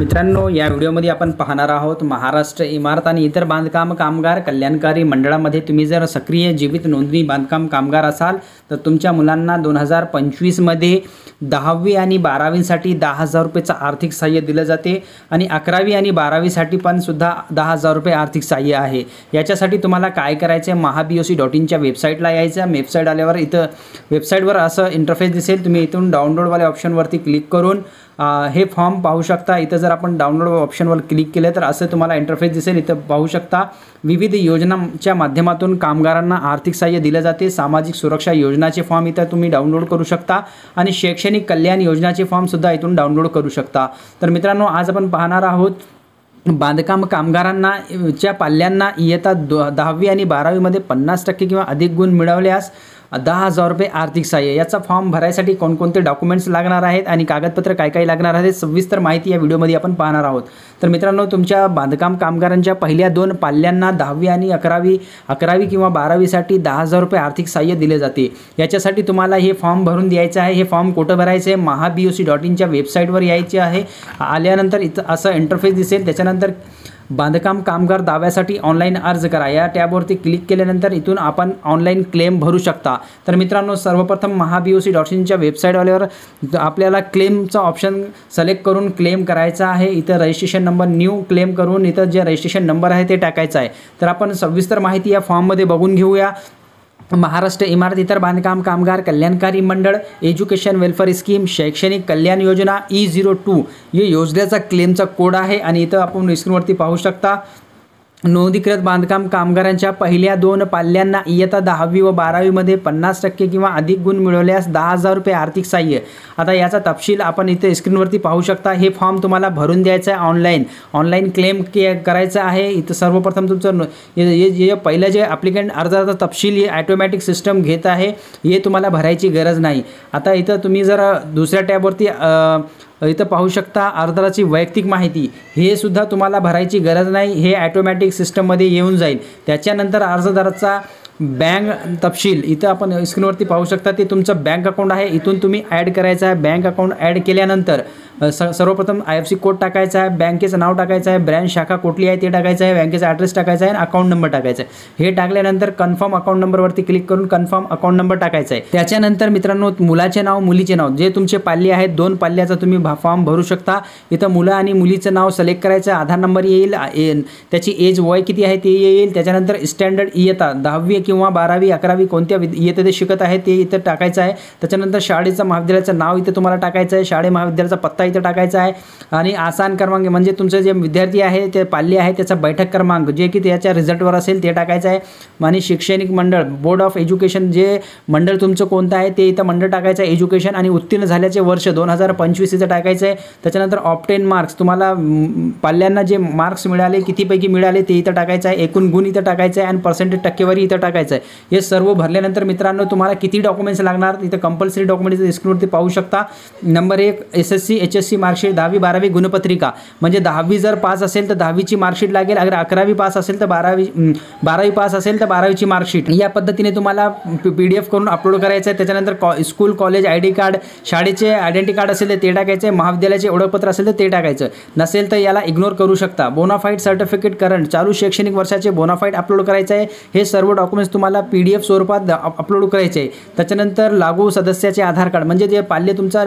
मित्रांनो, या व्हिडिओमध्ये आपण पाहणार आहोत महाराष्ट्र इमारत आणि इतर बांधकाम कामगार कल्याणकारी मंडळामध्ये तुम्ही जर सक्रिय जीवित नोंदणी बांधकाम कामगार असाल तर तुमच्या मुलांना 2025 मध्ये 10वी आणि 12वीसाठी 10,000 रुपयेचं आर्थिक सहाय्य दिलं जाते आणि 11वी आणि 12वीसाठी पण सुद्धा 10,000 रुपये आर्थिक सहाय्य आहे। याच्यासाठी तुम्हाला काय करायचं आहे, mahaboc.in च्या वेबसाईटला यायचं। वेबसाईट आल्यावर इथं वेबसाईटवर असं इंटरफेस दिसेल, तुम्ही इथून डाउनलोड वाले ऑप्शनवरती क्लिक करून हे फॉर्म पाहू शकता। इथं जर आपण डाउनलोड ऑप्शनवर क्लिक केले तर असं तुम्हाला इंटरफेस दिसेल। इथं पाहू शकता विविध योजनांच्या माध्यमातून कामगारांना आर्थिक सहाय्य दिले जाते। सामाजिक सुरक्षा योजनाचे फॉर्म इथं तुम्ही डाउनलोड करू शकता आणि शैक्षणिक कल्याण योजनाचे फॉर्म सुद्धा इथून डाउनलोड करू शकता। तर मित्रांनो, आज आपण पाहणार आहोत बांधकाम कामगारांना च्या पाल्यांना इयत्ता 10वी आणि 12वीमध्ये 50% किंवा अधिक गुण मिळवल्यास 10,000 रुपये आर्थिक सहाय्य। याचा फॉर्म भरायसाठी कोणकोणते डॉक्युमेंट्स लागणार आहेत आणि कागदपत्र काय काय लागणार आहेत सविस्तर माहिती या व्हिडिओमध्ये आपण पाहणार आहोत। तर मित्रांनो, तुमच्या बांधकाम कामगारांच्या पहिल्या 2 पाल्यांना 10वी आणि 11वी किंवा 12वीसाठी 10,000 रुपये आर्थिक सहाय्य दिले जाते। याच्यासाठी तुम्हाला हे फॉर्म भरून द्यायचं आहे। हे फॉर्म कुठं भरायचं आहे, mahaboc.in च्या वेबसाईटवर यायचे आहे। आल्यानंतर इथं असं इंटरफेस दिसेल। त्याच्यानंतर बांधकाम कामगार दाव्यासाठी ऑनलाईन अर्ज करा या टॅबवरती क्लिक केल्यानंतर इथून आपण ऑनलाईन क्लेम भरू शकता। तर मित्रांनो, सर्वप्रथम mahaboc.in च्या वेबसाईट आल्यावर आपल्याला क्लेमचा ऑप्शन सिलेक्ट करून क्लेम करायचा आहे। इथं रजिस्ट्रेशन नंबर न्यू क्लेम करून इथं जे रजिस्ट्रेशन नंबर आहे ते टाकायचा आहे। तर आपण सविस्तर माहिती या फॉर्ममध्ये बघून घेऊया। महाराष्ट्र इमारत इतर बांधकाम कामगार कल्याणकारी मंडळ एज्युकेशन वेलफेअर स्कीम शैक्षणिक कल्याण योजना E02 या योजनेचा क्लेमचा कोड आहे आणि इथं आपण स्क्रीनवरती पाहू शकता। नोंदणीकृत बांधकाम कामगारांच्या पहिल्या 2 पाल्यांना इयत्ता 10वी व 12वीमध्ये 50% किंवा अधिक गुण मिळवल्यास 10,000 रुपये आर्थिक सहाय्य। आता याचा तपशील आपण इथे स्क्रीनवरती पाहू शकता। हे फॉर्म तुम्हाला भरून द्यायचं आहे, ऑनलाईन क्लेम करायचं आहे। इथं सर्वप्रथम तुमचं हे पहिलं जे ॲप्लिकंट अर्जाचा तपशील हे ऑटोमॅटिक सिस्टम घेत आहे, हे तुम्हाला भरायची गरज नाही। आता इथं तुम्ही जर दुसऱ्या टॅबवरती इथं पाहू शकता अर्जदाराची वैयक्तिक माहिती, हे सुद्धा तुम्हाला भरायची गरज नाही, हे ऑटोमॅटिक सिस्टममध्ये येऊन जाईल। त्याच्यानंतर अर्जदाराचा बँक तपशील इथं आपण स्क्रीनवरती पाहू शकता, ते तुमचं बँक अकाउंट आहे। इथून तुम्ही ॲड करायचं आहे। बँक अकाउंट ॲड केल्यानंतर सर्वप्रथम IFSC कोड टाकायचा आहे, बँकेचं नाव टाकायचं आहे, ब्रँच शाखा कुठली आहे ते टाकायचं आहे, बँकेचा ॲड्रेस टाकायचा आहे आणि अकाउंट नंबर टाकायचा आहे। हे टाकल्यानंतर कन्फर्म अकाउंट नंबरवरती क्लिक करून कन्फर्म अकाउंट नंबर टाकायचा आहे। त्याच्यानंतर मित्रांनो, मुलाचे नाव मुलीचे नाव जे तुमचे पाल्य आहेत 2 पाल्याचा तुम्ही फॉर्म भरू शकता। इथं मुलं आणि मुलीचं नाव सिलेक्ट करायचं, आधार नंबर येईल, त्याची एज वय किती आहे ते येईल। त्याच्यानंतर स्टँडर्ड इयत्ता 10वी किंवा 12वी 11वी कोणत्या इयत्तेत शिकत आहे ते इथं टाकायचं आहे। त्याच्यानंतर शाळेचं महाविद्यालयाचं नाव इथं तुम्हाला टाकायचं आहे, शाळे महाविद्यालयाचा पत्ता इथं टाकायचा आहे आणि आसन क्रमांक म्हणजे तुमचे जे विद्यार्थी आहे ते पाल्य आहे त्याचा बैठक क्रमांक जे की त्याच्या रिझल्टवर असेल ते टाकायचं आहे आणि शैक्षणिक मंडळ बोर्ड ऑफ एज्युकेशन जे मंडळ तुमचं कोणतं आहे ते इथं मंडळ टाकायचं आहे एज्युकेशन आणि उत्तीर्ण झाल्याचे वर्ष 2025 इथं टाकायचं आहे। त्याच्यानंतर ऑब्टेन मार्क्स तुम्हाला पाल्यांना जे मार्क्स मिळाले कितीपैकी मिळाले ते इथं टाकायचं आहे, एकूण गुण इथं टाकायचं आहे आणि पर्सेंटेज टक्केवारी इथं टाकायचं आहे। हे सर्व भरल्यानंतर मित्रांनो, तुम्हाला किती डॉक्युमेंट्स लागणार इथं कंपल्सरी डॉक्युमेंट्स स्क्रीनवरती पाहू शकता। नंबर 1 SSC HSC मार्कशीट 10वी 12वी गुणपत्रिका म्हणजे 10वी जर पास असेल तर 10वीची मार्कशीट लागेल, अगर 11वी पास असेल तर 12वी पास असेल तर 12वीची मार्कशीट या पद्धतीने तुम्हाला PDF करून अपलोड करायचं आहे। त्याच्यानंतर स्कूल कॉलेज ID कार्ड शाळेचे आयडेंटिटी कार्ड असेल तर ते टाकायचे, महाविद्यालयाचे ओळखपत्र असेल तर ते टाकायचं, नसेल तर याला इग्नोर करू शकता। बोनाफाईड सर्टिफिकेट करंट चालू शैक्षणिक वर्षाचे बोनाफाईड अपलोड करायचं आहे। हे सर्व डॉक्युमेंट्स तुम्हाला PDF स्वरूपात अपलोड करायचे आहे। त्याच्यानंतर लागू सदस्याचे आधार कार्ड म्हणजे जे पाल्य तुमचा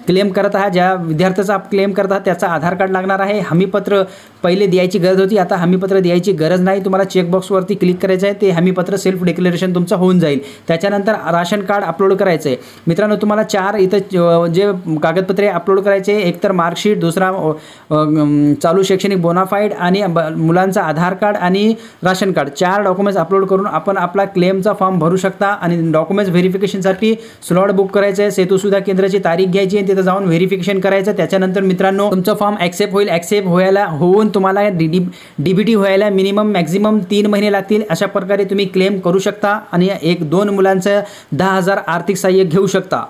क्लेम करत आहे, ज्या विद्यार्थ्याचा क्लेम करतात त्याचा आधार कार्ड लागणार आहे। हमीपत्र पहिले द्यायची गरज होती, आता हमीपत्र द्यायची गरज नाही, तुम्हाला चेकबॉक्सवरती क्लिक करायचं आहे, ते हमीपत्र सेल्फ डिक्लेरेशन तुमचं होऊन जाईल। त्याच्यानंतर राशन कार्ड अपलोड करायचं आहे। मित्रांनो, तुम्हाला 4 इथं जे कागदपत्रे अपलोड करायचे, एक तर मार्कशीट, दुसरा चालू शैक्षणिक बोनाफाईड आणि मुलांचा आधार कार्ड आणि राशन कार्ड 4 डॉक्युमेंट्स अपलोड करून आपण आपला क्लेमचा फॉर्म भरू शकता। आणि डॉक्युमेंट्स व्हेरिफिकेशनसाठी स्लॉट बुक करायचं आहे, सेतू सुविधा केंद्राची तारीख घ्यायची आणि तिथं जाऊन व्हेरिफिकेशन करायचं। त्याच्यानंतर मित्रांनो, तुमचा फॉर्म ॲक्सेप्ट होईल, ॲक्सेप्ट होऊन तुम्हाला DBT व्हायला मिनिमम मॅक्झिमम 3 महिने लागतील। अशा प्रकारे तुम्ही क्लेम करू शकता आणि 1-2 मुलांचं 10,000 आर्थिक सहाय्य घेऊ शकता।